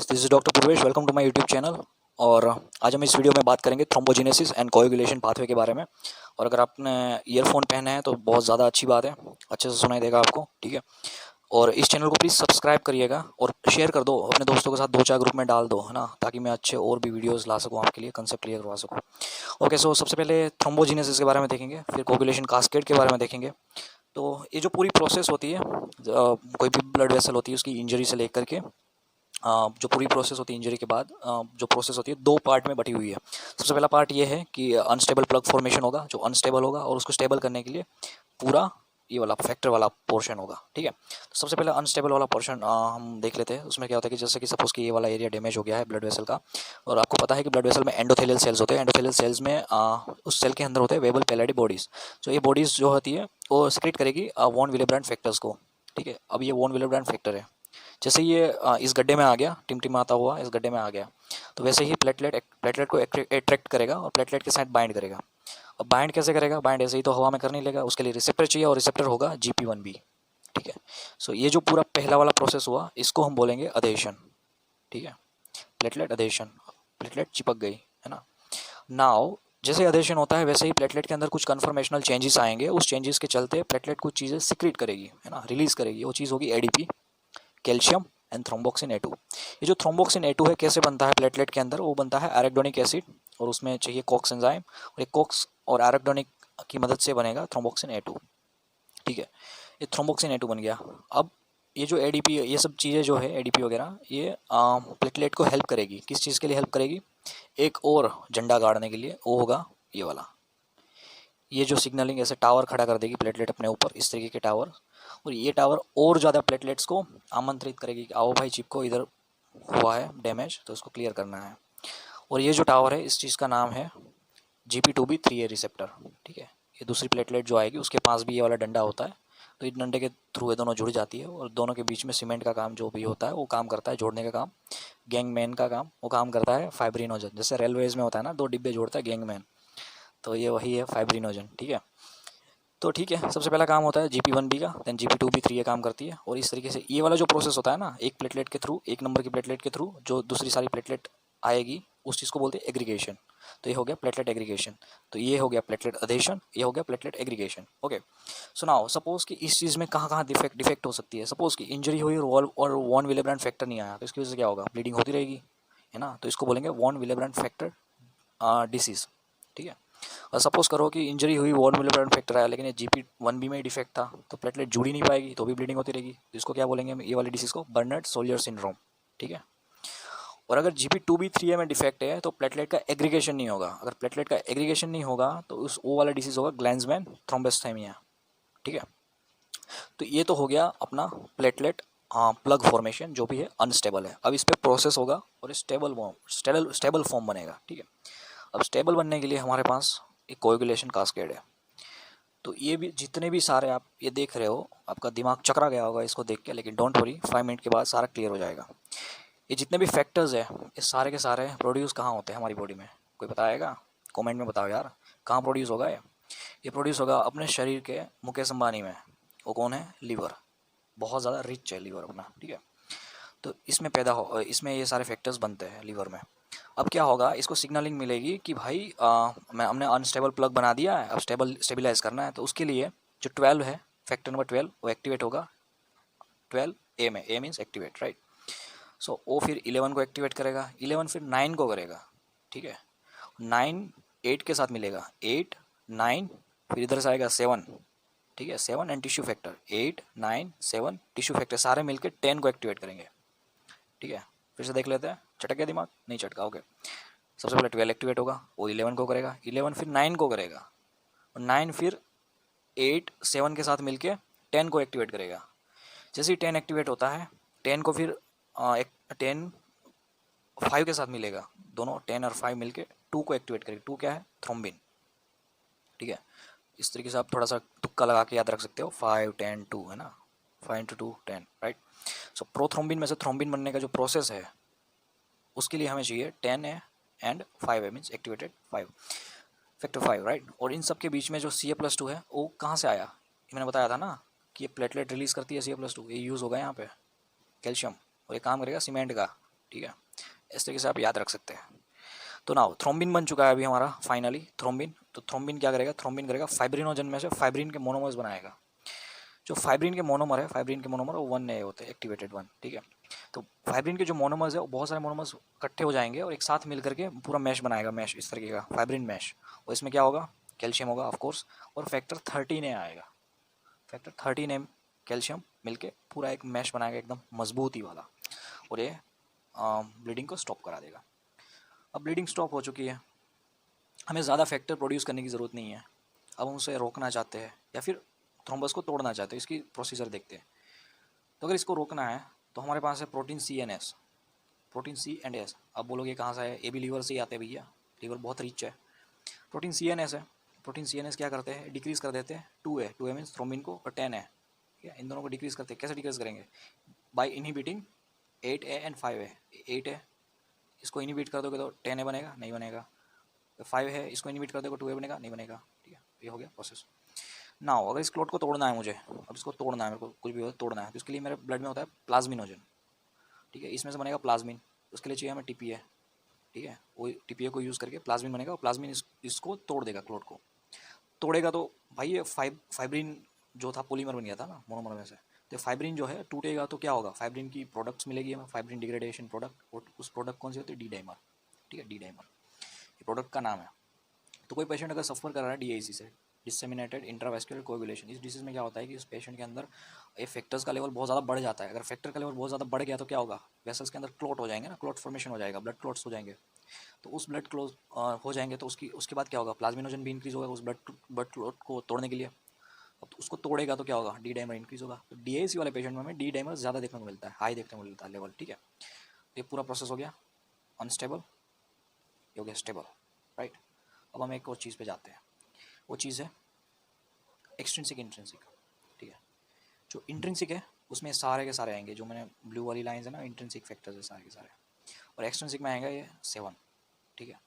This is doctor Purvesh. Welcome to my YouTube channel. और आज हम इस वीडियो में बात करेंगे थ्रोम्बोजेनेसिस एंड कोएगुलेशन पाथवे के बारे में। और अगर आपने ईयरफोन पहने हैं तो बहुत ज़्यादा अच्छी बात है, अच्छे से सुनाई देगा आपको, ठीक है। और इस चैनल को प्लीज़ सब्सक्राइब करिएगा और शेयर कर दो अपने दोस्तों के साथ, 2-4 ग्रुप में डाल दो, है ना, ताकि मैं अच्छे और भी वीडियोस ला सकूँ आपके लिए, कंसेप्ट क्लियर करवा सकूँ। ओके, सो सबसे पहले थ्रोम्बोजेनेसिस के बारे में देखेंगे, फिर कोएगुलेशन कास्केड के बारे में देखेंगे। तो ये जो पूरी प्रोसेस होती है, कोई भी ब्लड वेसल होती है उसकी इंजरी से लेकर के जो पूरी प्रोसेस होती है इंजरी के बाद, जो प्रोसेस होती है 2 पार्ट में बटी हुई है। सबसे पहला पार्ट ये है कि अनस्टेबल प्लग फॉर्मेशन होगा, जो अनस्टेबल होगा, और उसको स्टेबल करने के लिए पूरा ये वाला फैक्टर वाला पोर्शन होगा, ठीक है। तो सबसे पहले अनस्टेबल वाला पोर्शन हम देख लेते हैं। उसमें क्या होता है कि जैसे कि सपोज कि ये वाला एरिया डैमेज हो गया है ब्लड वेसल का, और आपको पता है कि ब्लड वेसल में एंडोथेलियल सेल्स होते हैं। एंडोथेलियल सेल्स में उस सेल के अंदर होते हैं वेबल पेलाइडी बॉडीज। तो ये बॉडीज जो होती है वो सिक्रेट करेगी वॉन विलेब्रेंट फैक्टर्स को, ठीक है। अब ये वॉन विलेब्रेंट फैक्टर है, जैसे ये इस गड्ढे में आ गया, टिमटिमाता हुआ इस गड्ढे में आ गया, तो वैसे ही प्लेटलेट को अट्रैक्ट करेगा और प्लेटलेट के साथ बाइंड करेगा। अब बाइंड कैसे करेगा? बाइंड ऐसे ही तो हवा में कर नहीं लेगा, उसके लिए रिसेप्टर चाहिए, और रिसेप्टर होगा GP1B, ठीक है। सो ये जो पूरा पहला वाला प्रोसेस हुआ इसको हम बोलेंगे अधेशन, ठीक है। प्लेटलेट अधेशन, प्लेटलेट चिपक गई, है ना। नाउ जैसे अधेशन होता है वैसे ही प्लेटलेट के अंदर कुछ कन्फर्मेशनल चेंजेस आएंगे। उस चेंजेस के चलते प्लेटलेट कुछ चीज़ें सिक्रेट करेगी, है ना, रिलीज करेगी। वो चीज़ होगी ADP, calcium and thromboxane A2। ये जो थ्रोम्बोक्सिन A2 है कैसे बनता है प्लेटलेट के अंदर? वो बनता है एराकिडोनिक एसिड, और उसमें चाहिए कॉक्स एंजाइम, और ये कॉक्स और एराकिडोनिक की मदद से बनेगा थ्रोम्बोक्सिन A2, ठीक है। ये थ्रोम्बोक्सिन A2 बन गया। अब ये जो ADP, ये सब चीज़ें जो है ADP वगैरह, ये प्लेटलेट को हेल्प करेगी। किस चीज़ के लिए हेल्प करेगी? एक और झंडा गाड़ने के लिए, वो होगा ये वाला। ये जो सिग्नलिंग ऐसे टावर खड़ा कर देगी प्लेटलेट अपने ऊपर, इस तरीके के टावर, और ये टावर और ज़्यादा प्लेटलेट्स को आमंत्रित करेगी कि आओ भाई, चिपको, इधर हुआ है डैमेज तो उसको क्लियर करना है। और ये जो टावर है इस चीज़ का नाम है GP2B3A रिसेप्टर, ठीक है। ये दूसरी प्लेटलेट जो आएगी उसके पास भी ये वाला डंडा होता है, तो इस डंडे के थ्रू ये दोनों जुड़ जाती है, और दोनों के बीच में सीमेंट का काम जो भी होता है वो काम करता है, जोड़ने का काम। गैंगमैन का काम वो काम करता है फाइब्रिनोजन, जैसे रेलवेज में होता है ना, 2 डिब्बे जोड़ता है गैंगमैन, तो ये वही है फाइब्रिनोजन, ठीक है। तो ठीक है, सबसे पहला काम होता है GP1B का, देन GP2B3A काम करती है। और इस तरीके से ये वाला जो प्रोसेस होता है ना, एक प्लेटलेट के थ्रू, एक नंबर की प्लेटलेट के थ्रू जो दूसरी सारी प्लेटलेट आएगी, उस चीज़ को बोलते हैं एग्रीगेशन। तो ये हो गया प्लेटलेट एग्रीगेशन, तो ये हो गया प्लेटलेट अधेशन, ये हो गया platelet aggregation. Okay, so now suppose कि इस चीज़ में कहाँ कहाँ डिफेक्ट हो सकती है। सपोज कि इंजरी हुई और वॉन विलेब्रेंट फैक्टर नहीं आया, तो इसकी वजह से क्या होगा? ब्लीडिंग होती रहेगी, है ना। तो इसको बोलेंगे वॉन विलेब्रेंट फैक्टर डिसीज, ठीक है। और सपोज करो कि इंजरी हुई, वॉन विलेब्रेंट फैक्टर आया, लेकिन ये GP1B में डिफेक्ट था, तो प्लेटलेट जुड़ ही नहीं पाएगी, तो भी ब्लीडिंग होती रहेगी। तो इसको क्या बोलेंगे हम, ये वाली डिसीज को बर्नर्ड सोलियर सिंड्रोम, ठीक है। और अगर GP2B3A में डिफेक्ट है तो प्लेटलेट का एग्रीगेशन नहीं होगा। अगर प्लेटलेट का एग्रीगेशन नहीं होगा तो उस वो वाला डिसीज होगा ग्लैंसमैन थ्रोम्बोस्थेमिया, ठीक है। तो ये तो हो गया अपना प्लेटलेट प्लग फॉर्मेशन, जो भी है अनस्टेबल है। अब इस पर प्रोसेस होगा और स्टेबल फॉर्म बनेगा, ठीक है। अब स्टेबल बनने के लिए हमारे पास एक कोएगुलेशन कास्केड है। तो ये भी जितने भी सारे आप ये देख रहे हो, आपका दिमाग चकरा गया होगा इसको देख के, लेकिन डोंट वरी, 5 मिनट के बाद सारा क्लियर हो जाएगा। ये जितने भी फैक्टर्स है, ये सारे के सारे प्रोड्यूस कहाँ होते हैं हमारी बॉडी में? कोई बताएगा? कमेंट में बताओ यार, कहाँ प्रोड्यूस होगा ये प्रोड्यूस होगा अपने शरीर के मुकेश अंबानी में। वो कौन है? लीवर। बहुत ज़्यादा रिच है लीवर अपना, ठीक है। तो इसमें इसमें ये सारे फैक्टर्स बनते हैं लीवर में। अब क्या होगा, इसको सिग्नलिंग मिलेगी कि भाई हमने अनस्टेबल प्लग बना दिया है, अब स्टेबलाइज करना है। तो उसके लिए जो 12 है, फैक्टर नंबर 12, वो एक्टिवेट होगा 12A में। A means activate, right. So वो फिर 11 को एक्टिवेट करेगा, 11 फिर 9 को करेगा, ठीक है। 9 8 के साथ मिलेगा, 8 9, फिर इधर से आएगा 7, ठीक है। 7 and tissue factor, 8 9 7 tissue factor सारे मिलकर 10 को एक्टिवेट करेंगे, ठीक है। फिर से देख लेते हैं, चटक गया दिमाग? नहीं चटका, ओके। सबसे पहले 12 एक्टिवेट होगा, वो 11 को करेगा, 11 फिर 9 को करेगा, और 9 फिर 8 7 के साथ मिलके 10 को एक्टिवेट करेगा। जैसे ही 10 एक्टिवेट होता है, 10 को फिर 10 5 के साथ मिलेगा, दोनों 10 और 5 मिलके 2 को एक्टिवेट करेगा। 2 क्या है? थ्रोम्बिन, ठीक है। इस तरीके से आप थोड़ा सा तुक्का लगा के याद रख सकते हो, 5 10 2, है ना, 5 × 2 10, राइट। सो प्रोथ्रोम्बिन में से थ्रोम्बिन बनने का जो प्रोसेस है, उसके लिए हमें चाहिए 10A and 5A, means activated 5, factor 5, right. और इन सब के बीच में जो Ca+2 है वो कहाँ से आया? मैंने बताया था ना कि ये प्लेटलेट रिलीज करती है Ca+2, ये यूज़ होगा यहाँ पे कैल्शियम, और ये काम करेगा सीमेंट का, ठीक है, इस तरीके से आप याद रख सकते हैं। तो नाउ थ्रोम्बिन बन चुका है अभी हमारा फाइनली थ्रोम्बिन। तो थ्रोम्बिन क्या करेगा, थ्रोम्बिन करेगा फाइब्रिनोजन में से फाइब्रिन के मोनोमर्स बनाएगा। जो फाइब्रिन के मोनोमर है, फाइब्रिन के मोनोमर वो 1 होते हैं, एक्टिवेटेड 1, ठीक है। तो फाइब्रिन के जो मोनोमर्स है वो बहुत सारे मोनोमर्स इकट्ठे हो जाएंगे और एक साथ मिल करके पूरा मैश बनाएगा, मैश इस तरीके का फाइब्रिन मैश। और इसमें क्या होगा, कैल्शियम होगा ऑफकोर्स, और फैक्टर 13A आएगा। फैक्टर 13A कैल्शियम मिलके पूरा एक मैश बनाएगा एकदम मजबूती वाला, और ये ब्लीडिंग को स्टॉप करा देगा। अब ब्लीडिंग स्टॉप हो चुकी है, हमें ज़्यादा फैक्टर प्रोड्यूस करने की ज़रूरत नहीं है। अब हम उसे रोकना चाहते हैं या फिर थ्रोम्बस को तोड़ना चाहते हैं, इसकी प्रोसीजर देखते हैं। तो अगर इसको रोकना है तो हमारे पास है प्रोटीन CNS, प्रोटीन C&S। अब बोलोगे कहाँ से है, ये भी लीवर से ही आते हैं भैया, लीवर बहुत रिच है। प्रोटीन CNS है, प्रोटीन CNS क्या करते हैं, डिक्रीज़ कर देते हैं 2A मीन्स थ्रोम्बिन को, और 10A, ठीक है, इन दोनों को डिक्रीज़ करते हैं। कैसे डिक्रीज़ करेंगे, by inhibiting 8A and 5A। 8A इसको इनहिबिट कर दोगे तो 10A बनेगा, नहीं बनेगा। 5 है, इसको इनहिबिट कर दोगे 2A बनेगा, नहीं बनेगा, ठीक है। ये हो गया प्रोसेस। नाउ अगर इस क्लोट को तोड़ना है मुझे, अब इसको तोड़ना है मेरे को, कुछ भी हो तोड़ना है, तो इसके लिए मेरे ब्लड में होता है प्लाज्मिनोजन, ठीक है, इसमें से बनेगा प्लाज्मिन। उसके लिए चाहिए हमें TPA, ठीक है, वो TPA को यूज़ करके प्लाज्मिन बनेगा, और प्लाज्मिन इसको तोड़ देगा, क्लोट को तोड़ेगा। तो भाई ये फाइब्रिन जो था पॉलीमर बन गया था ना मोनोमर में से, तो फाइब्रिन जो है टूटेगा तो क्या होगा, फाइब्रिन की प्रोडक्ट्स मिलेगी हमें, फाइब्रिन डिग्रेडेशन प्रोडक्ट, और उस प्रोडक्ट कौन सी होती है, डी डाइमर, ठीक है, डी डाइमर ये प्रोडक्ट का नाम है। तो कोई पेशेंट अगर सफ़र कर रहा है DIC से, डिसमिनेटेड इंट्रावेस्कुलर कोएगुलेशन, इस डिसीज़ में क्या होता है कि उस पेशेंट के अंदर ये फैक्टर्स का लेवल बहुत ज़्यादा बढ़ जाता है। अगर फैक्टर का लेवल बहुत ज़्यादा बढ़ गया तो क्या होगा, वेसल्स के अंदर क्लॉट हो जाएंगे ना, क्लॉट फॉर्मेशन हो जाएगा, ब्लड क्लॉट्स हो जाएंगे। तो उस ब्लड क्लोज हो जाएंगे तो उसके बाद क्या होगा, प्लाज्मिनोजन भी इंक्रीज होगा उस ब्लड क्लॉट को तोड़ने के लिए। अब तो उसको तोड़ेगा तो क्या होगा, डी डाइमर इंक्रीज होगा। तो DIC वाले पेशेंट में हमें डी डाइमर ज़्यादा देखने को मिलता है, हाई देखने को मिलता है लेवल, ठीक है। ये पूरा प्रोसेस हो गया, अनस्टेबल, ये हो गया स्टेबल, राइट। अब हम एक और चीज़ पे जाते हैं, वो चीज़ है एक्सट्रिंसिक इंट्रिंसिक, ठीक है। जो इंट्रिंसिक है उसमें सारे के सारे आएंगे, जो मैंने ब्लू वाली लाइंस है ना, इंट्रिंसिक फैक्टर्स है सारे के सारे। और एक्सट्रिंसिक में आएगा ये 7, ठीक है।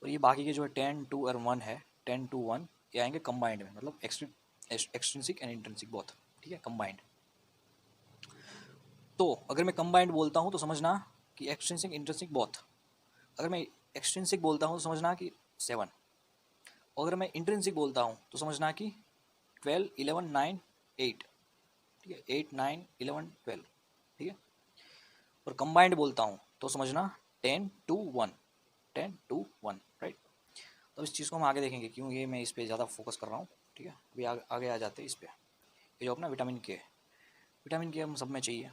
और ये बाकी के जो है 10, 2 और 1 है, 10, 2, 1 ये आएंगे कंबाइंड में, मतलब एक्सट्रिंसिक एंड इंट्रिंसिक बोथ, ठीक है, कंबाइंड। तो अगर मैं कंबाइंड बोलता हूँ तो समझना कि एक्सट्रिंसिक इंट्रिंसिक बोथ। अगर मैं एक्सट्रिंसिक बोलता हूँ तो समझना कि 7, और अगर मैं इंट्रिंसिक बोलता हूँ तो समझना कि 12, 11, 9, 8, ठीक है, 8, 9, 11, 12, ठीक है। और कंबाइंड बोलता हूँ तो समझना 10, 2, 1, 10, 2, 1, राइट। तो इस चीज़ को हम आगे देखेंगे क्यों ये मैं इस पर ज़्यादा फोकस कर रहा हूँ, ठीक है। अभी आगे आ जाते हैं इस पर। ये जो अपना विटामिन के हम सब में चाहिए।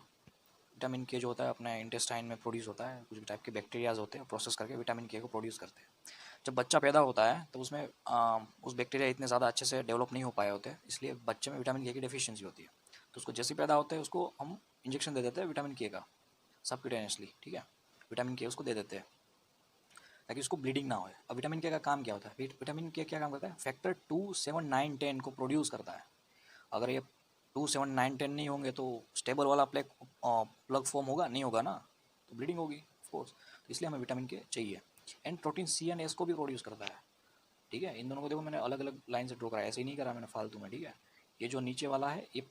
विटामिन के जो होता है अपने इंटेस्टाइन में प्रोड्यूस होता है, कुछ टाइप के बैक्टीरियाज होते हैं, प्रोसेस करके विटामिन के को प्रोड्यूस करते हैं। जब बच्चा पैदा होता है तो उसमें उस बैक्टीरिया इतने ज़्यादा अच्छे से डेवलप नहीं हो पाए होते, इसलिए बच्चे में विटामिन के की डेफिशिएंसी होती है। तो उसको जैसे ही पैदा होता है उसको हम इंजेक्शन दे देते हैं विटामिन के का, सबक्यूटेनियसली, ठीक है। विटामिन के उसको दे देते हैं ताकि उसको ब्लीडिंग ना हो। अब विटामिन के का काम क्या होता है, विटामिन के क्या काम करता है, फैक्टर 2, 7, 9, 10 को प्रोड्यूस करता है। अगर ये 2, 7, 9, 10 नहीं होंगे तो स्टेबल वाला प्लग फॉर्म होगा, नहीं होगा ना, तो ब्लीडिंग होगी ऑफकोर्स। तो इसलिए हमें विटामिन के चाहिए। एंड प्रोटीन CNS को भी प्रोड्यूस करता है, ठीक है। इन दोनों को देखो मैंने अलग अलग लाइन से ड्रॉ करा है, ऐसे ही नहीं करा मैंने फालतू में, ठीक है। ये जो नीचे वाला है ये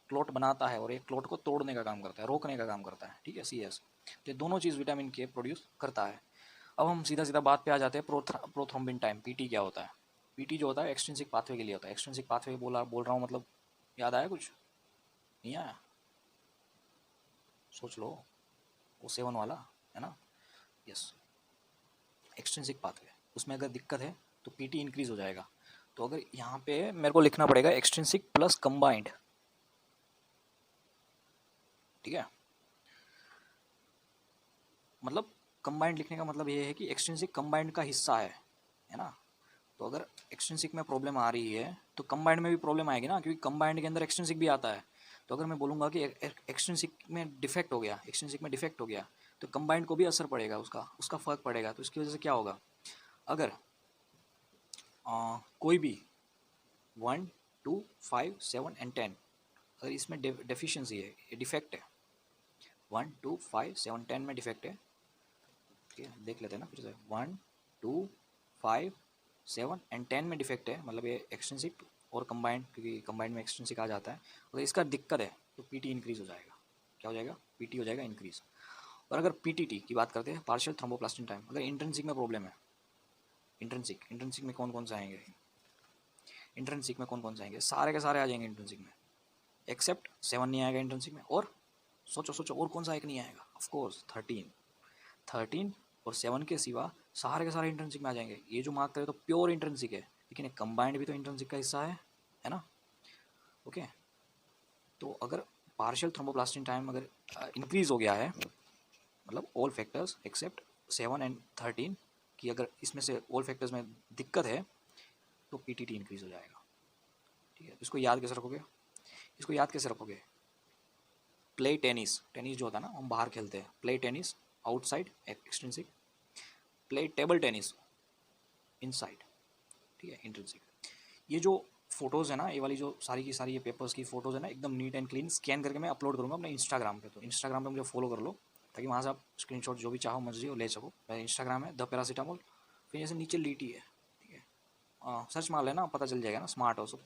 क्लोट बनाता है और ये क्लोट को तोड़ने का काम करता है, रोकने का काम करता है, ठीक है, CS। ये दोनों चीज़ विटामिन के प्रोड्यूस करता है। अब हम सीधा सीधा बात पे आ जाते हैं, प्रोथ्रोम्बिन टाइम, PT क्या होता है। PT जो होता है एक्सट्रिंसिक पाथवे के लिए होता है। एक्सट्रिंसिक पाथवे बोल रहा हूँ मतलब याद आया कुछ, नहीं आया, सोच लो, वो 7 वाला है ना, यस, एक्सट्रिंसिक पाथवे। उसमें अगर दिक्कत है तो PT इंक्रीज हो जाएगा। तो अगर यहाँ पे मेरे को लिखना पड़ेगा एक्सट्रिंसिक प्लस कंबाइंड, ठीक है। मतलब कंबाइंड लिखने का मतलब ये है कि एक्सट्रिंसिक कंबाइंड का हिस्सा है ना। तो अगर एक्सट्रिंसिक में प्रॉब्लम आ रही है तो कंबाइंड में भी प्रॉब्लम आएगी ना, क्योंकि कंबाइंड के अंदर एक्सट्रिंसिक भी आता है। तो अगर मैं बोलूँगा कि एक्सट्रिंसिक में डिफेक्ट हो गया, एक्सट्रिंसिक में डिफेक्ट हो गया, तो कंबाइंड को भी असर पड़ेगा, उसका फ़र्क पड़ेगा। तो इसकी वजह से क्या होगा, अगर कोई भी 1, 2, 5, 7 एंड 10 अगर इसमें डेफिशिएंसी है, ये डिफेक्ट है, 1, 2, 5, 7, 10 में डिफेक्ट है, ठीक है, देख लेते हैं ना फिर से, 1, 2, 5, 7 एंड 10 में डिफेक्ट है, मतलब ये एक्सट्रिंसिक और कंबाइंड, क्योंकि कंबाइंड में एक्सट्रिंसिक आ जाता है। अगर इसका दिक्कत है तो PT इंक्रीज हो जाएगा, क्या हो जाएगा, PT हो जाएगा इंक्रीज। और अगर पीटीटी की बात करते हैं, पार्शियल थ्रोम्बोप्लास्टिन टाइम, अगर इंट्रिंसिक में प्रॉब्लम है, इंट्रिंसिक में कौन कौन से आएंगे, इंट्रिंसिक में कौन कौन से आएंगे, सारे के सारे आ जाएंगे इंट्रिंसिक में, एक्सेप्ट 7 नहीं आएगा इंट्रिंसिक में, और सोचो सोचो और कौन सा एक नहीं आएगा, ऑफकोर्स 13 और 7 के सिवा सारे के सारे इंट्रिंसिक में आ जाएंगे। ये जो मार्क करे तो प्योर इंट्रिंसिक है, लेकिन एक कंबाइंड भी तो इंट्रिंसिक का हिस्सा है ना। ओके, तो अगर पार्शियल थ्रोम्बोप्लास्टिन टाइम अगर इंक्रीज हो गया है, मतलब ऑल फैक्टर्स एक्सेप्ट 7 एंड 13 की अगर इसमें से ऑल फैक्टर्स में दिक्कत है, तो पीटीटी इंक्रीज हो जाएगा। ठीक है, इसको याद कैसे रखोगे, इसको याद कैसे रखोगे, प्ले टेनिस, टेनिस जो होता है ना हम बाहर खेलते हैं, play tennis outside extrinsic, play table tennis inside, ठीक है इंट्रिंसिक। ये जो फोटोज़ है ना, ये वाली जो सारी की सारी ये पेपर्स की फ़ोटोज़ है ना, एकदम नीट एंड क्लीन स्कैन करके मैं अपलोड करूँगा अपने इंस्टाग्राम पे, तो इंस्टाग्राम पे मुझे फॉलो कर लो, ताकि वहाँ से आप स्क्रीनशॉट जो भी चाहो मर्जी हो ले सको। मेरा इंस्टाग्राम है द पैरासीटामोल, फिर जैसे नीचे लीटी है, ठीक है, सर्च मार लेना, पता चल जाएगा ना, स्मार्ट हो सब।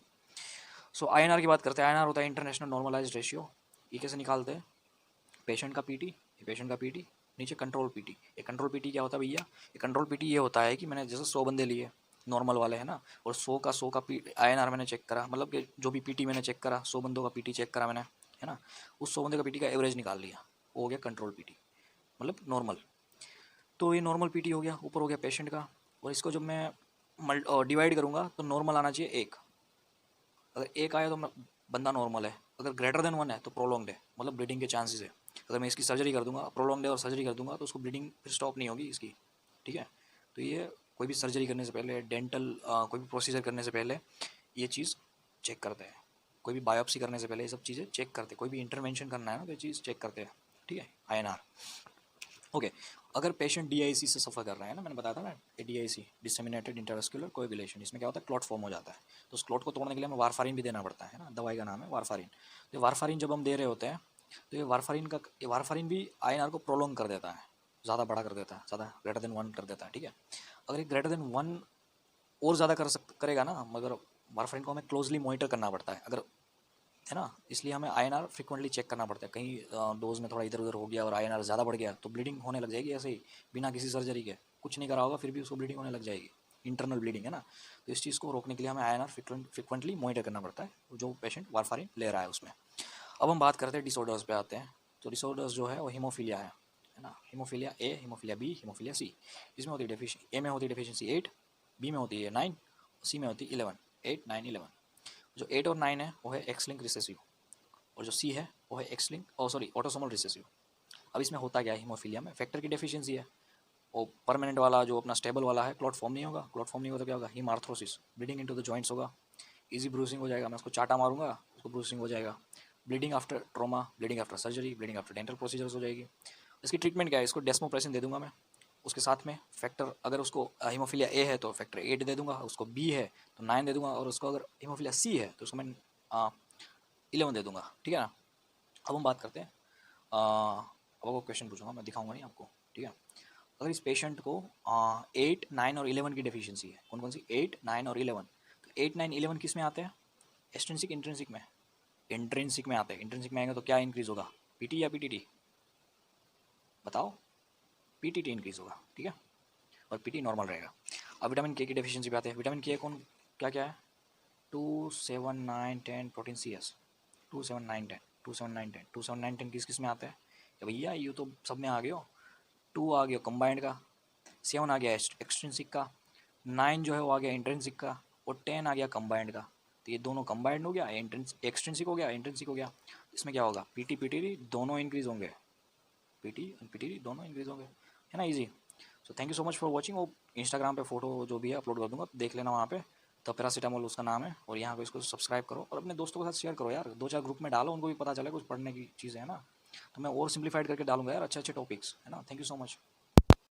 सो आईएनआर की बात करते हैं, आईएनआर होता है इंटरनेशनल नॉर्मलाइज्ड रेशियो। ये कैसे निकालते हैं, पेशेंट का पीटी, पेशेंट का पीटी, नीचे कंट्रोल पीटी। ये कंट्रोल पीटी क्या होता है भैया, ये कंट्रोल पीटी ये होता है कि मैंने जैसे 100 बंदे लिए नॉर्मल वाले है ना, और 100 का आईएनआर मैंने चेक करा, मतलब कि जो भी पीटी मैंने चेक करा, 100 बंदों का पीटी चेक करा मैंने, है ना, उस 100 बंदे का पीटी का एवरेज निकाल लिया, वो हो गया कंट्रोल पीटी, मतलब नॉर्मल। तो ये नॉर्मल पीटी हो गया, ऊपर हो गया पेशेंट का, और इसको जब मैं डिवाइड करूँगा तो नॉर्मल आना चाहिए 1, अगर 1 आया तो बंदा नॉर्मल है, अगर ग्रेटर देन 1 है तो प्रोलॉन्ग्ड है, मतलब ब्लीडिंग के चांसेस है। अगर मैं इसकी सर्जरी कर दूंगा, प्रोलॉन्ग्ड है और सर्जरी कर दूंगा, तो उसको ब्लीडिंग फिर स्टॉप नहीं होगी इसकी, ठीक है। तो ये कोई भी सर्जरी करने से पहले, डेंटल कोई भी प्रोसीजर करने से पहले ये चीज़ चेक करते हैं, कोई भी बायोप्सी करने से पहले ये सब चीज़ें चेक करते हैं, कोई भी इंटरवेंशन करना है ना तो ये चीज़ चेक करते हैं, ठीक है, आईएनआर। ओके, अगर पेशेंट डीआईसी से सफ़र कर रहा है ना, मैंने बताया था ना डीआईसी, डिसेमिनेटेड इंटरवेस्कुलर कोएगुलेशन, इसमें क्या होता है, क्लॉट फॉर्म हो जाता है, तो उस क्लॉट को तोड़ने के लिए हमें वारफारिन भी देना पड़ता है ना, दवाई का नाम है वारफारिन। तो वारफारिन जब हम दे रहे होते हैं, तो ये वारफारिन भी आईएनआर को प्रोलॉन्ग कर देता है, ज़्यादा बड़ा कर देता है, ज़्यादा ग्रेटर देन 1 कर देता है, ठीक है। अगर ये ग्रेटर देन 1 और ज़्यादा करेगा ना, मगर वारफारिन को हमें क्लोजली मॉनिटर करना पड़ता है, अगर है ना, इसलिए हमें आईएनआर फ्रिक्वेंटली चेक करना पड़ता है, कहीं डोज में थोड़ा इधर उधर हो गया और आईएनआर ज़्यादा बढ़ गया तो ब्लीडिंग होने लग जाएगी, ऐसे ही बिना किसी सर्जरी के, कुछ नहीं करा होगा फिर भी उसको ब्लीडिंग होने लग जाएगी, इंटरनल ब्लीडिंग है ना। तो इस चीज़ को रोकने के लिए हमें आईएनआर फ्रिक्वेंटली मॉनिटर करना पड़ता है जो पेशेंट वारफारिन ले रहा है उसमें। अब हम बात करते हैं डिसऑर्डर्स पे आते हैं, तो डिसऑर्डर्स जो है वो हीमोफीलिया है ना, haemophilia A, haemophilia B, haemophilia C. इसमें होती है डेफिशिएंसी, ए में होती है डेफिशिएंसी 8, बी में होती है 9, सी में होती है 11, 8, 9, 11। जो 8 और 9 है वो है एक्स लिंक रिसेसिव, और जो सी है वो है एक्स लिंक ऑटोसोमल रिसेसिव। अब इसमें होता क्या है, हीमोफीलिया में फैक्टर की डेफिशिएंसी है, वो परमानेंट वाला जो अपना स्टेबल वाला है क्लॉट फॉर्म नहीं होगा, क्लॉट फॉर्म नहीं होगा तो क्या होगा, हीमार्थ्रोसिस, ब्लीडिंग इनटू द जॉइंट्स होगा, इजी ब्रूसिंग हो जाएगा, मैं उसको चाटा मारूंगा उसको ब्रूसिंग हो जाएगा, bleeding after trauma, bleeding after surgery, bleeding after dental procedures हो जाएगी। इसकी ट्रीटमेंट क्या है, इसको डेस्मोप्रेसिन दे दूंगा मैं, उसके साथ में फैक्टर, अगर उसको हीमोफीलिया ए है तो फैक्टर 8 दे दूंगा, उसको बी है तो 9 दे दूंगा, और उसको अगर हीमोफीलिया सी है तो उसको मैं 11 दे दूंगा, ठीक है ना। अब हम बात करते हैं, अब आपको क्वेश्चन पूछूंगा, मैं दिखाऊंगा नहीं आपको, ठीक है। अगर इस पेशेंट को 8, 9 और 11 की डेफिशिएंसी है, कौन कौन सी, 8, 9 और 11, तो 8, 9, 11 किस में आते हैं, एक्सट्रिंसिक इंट्रिंसिक में, इंट्रिंसिक में आते हैं। इंट्रिंसिक में आएंगे तो क्या इंक्रीज होगा, पीटी या पीटीटी, बताओ, पीटीटी इंक्रीज होगा, ठीक है, और पीटी नॉर्मल रहेगा। अब विटामिन के की डेफिशिएंसी पे आते हैं, विटामिन के कौन क्या क्या है, 2, 7, 9, 10 प्रोटीन सी एस, 2, 7, 9, 10, 2, 7, 9, 10, 2, 7, 9, 10 किस किस में आता है, तो भैया ये तो सब में आ गए हो, 2 आ गया कंबाइंड का, 7 आ गया एक्सट्रिंसिक का, 9 जो है वो आ गया इंट्रिंसिक का, और 10 आ गया कंबाइंड का। तो ये दोनों कंबाइंड हो गया, एक्सट्रिंसिक हो गया, इंट्रिंसिक हो गया। इसमें क्या होगा, पीटी पीटी दोनों इंक्रीज होंगे, पीटी और पीटी दोनों इंक्रीज होंगे, है ना, easy. So thank you so much for watching. वो इंस्टाग्राम पे फोटो जो भी है अपलोड कर दूंगा, देख लेना वहाँ पे, तो पैरासीटामोल उसका नाम है, और यहाँ पे इसको सब्सक्राइब करो और अपने दोस्तों के साथ शेयर करो यार, 2-4 ग्रुप में डालो, उनको भी पता चले कुछ पढ़ने की चीज़ें है ना, तो मैं और सिंप्लीफाइड करके डालूंगा यार अच्छे अच्छे टॉपिक्स, है ना। Thank you so much.